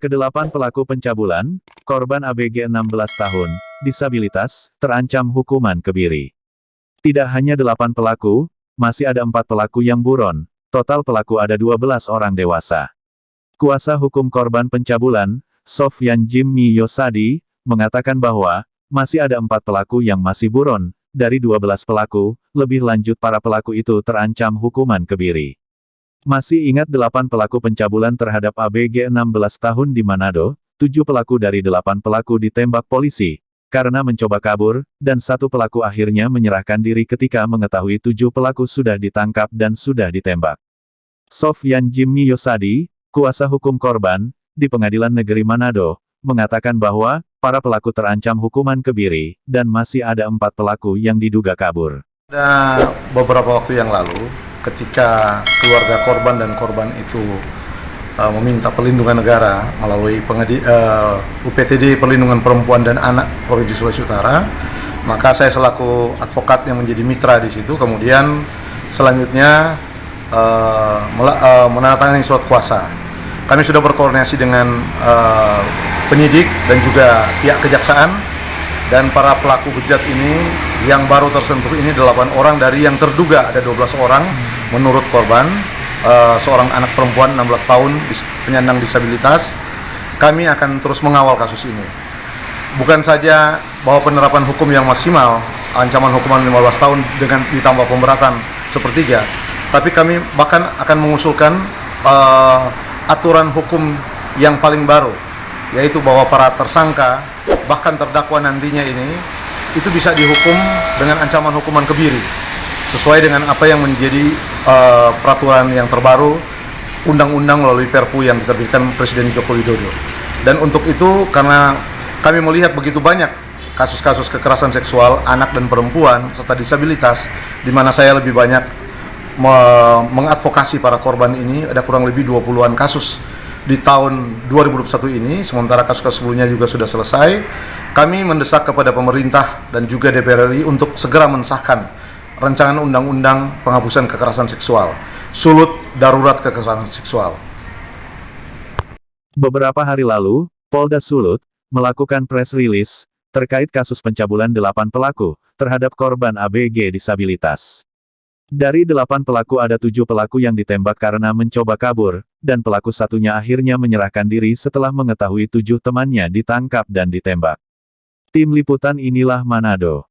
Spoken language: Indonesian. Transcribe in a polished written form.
Kedelapan pelaku pencabulan, korban ABG 16 tahun, disabilitas, terancam hukuman kebiri. Tidak hanya 8 pelaku, masih ada 4 pelaku yang buron, total pelaku ada 12 orang dewasa. Kuasa hukum korban pencabulan, Sofyan Jimmy Yosadi, mengatakan bahwa, masih ada 4 pelaku yang masih buron, dari 12 pelaku, lebih lanjut para pelaku itu terancam hukuman kebiri. Masih ingat 8 pelaku pencabulan terhadap ABG 16 tahun di Manado, 7 pelaku dari 8 pelaku ditembak polisi, karena mencoba kabur, dan 1 pelaku akhirnya menyerahkan diri ketika mengetahui 7 pelaku sudah ditangkap dan sudah ditembak. Sofyan Jimmy Yosadi, kuasa hukum korban, di Pengadilan Negeri Manado, mengatakan bahwa, para pelaku terancam hukuman kebiri, dan masih ada 4 pelaku yang diduga kabur. Ada beberapa waktu yang lalu, ketika keluarga korban dan korban itu meminta perlindungan negara melalui UPTD Perlindungan Perempuan dan Anak Provinsi Sulawesi Utara, maka saya selaku advokat yang menjadi mitra di situ, kemudian selanjutnya menandatangani surat kuasa. Kami sudah berkoordinasi dengan penyidik dan juga pihak kejaksaan, dan para pelaku bejat ini yang baru tersentuh ini 8 orang dari yang terduga ada 12 orang menurut korban, seorang anak perempuan 16 tahun penyandang disabilitas. Kami akan terus mengawal kasus ini. Bukan saja bahwa penerapan hukum yang maksimal, ancaman hukuman 15 tahun dengan ditambah pemberatan sepertiga, tapi kami bahkan akan mengusulkan aturan hukum yang paling baru, yaitu bahwa para tersangka bahkan terdakwa nantinya ini itu bisa dihukum dengan ancaman hukuman kebiri sesuai dengan apa yang menjadi peraturan yang terbaru, undang-undang melalui Perpu yang diterbitkan Presiden Joko Widodo. Dan untuk itu, karena kami melihat begitu banyak kasus-kasus kekerasan seksual anak dan perempuan serta disabilitas, di mana saya lebih banyak mengadvokasi para korban ini, ada kurang lebih 20-an kasus di tahun 2021 ini, sementara kasus-kasus sebelumnya juga sudah selesai. Kami mendesak kepada pemerintah dan juga DPR RI untuk segera mensahkan rancangan undang-undang penghapusan kekerasan seksual, Sulut Darurat Kekerasan Seksual. Beberapa hari lalu, Polda Sulut melakukan press release terkait kasus pencabulan 8 pelaku terhadap korban ABG disabilitas. Dari 8 pelaku ada 7 pelaku yang ditembak karena mencoba kabur, dan pelaku satunya akhirnya menyerahkan diri setelah mengetahui 7 temannya ditangkap dan ditembak. Tim Liputan Inilah Manado.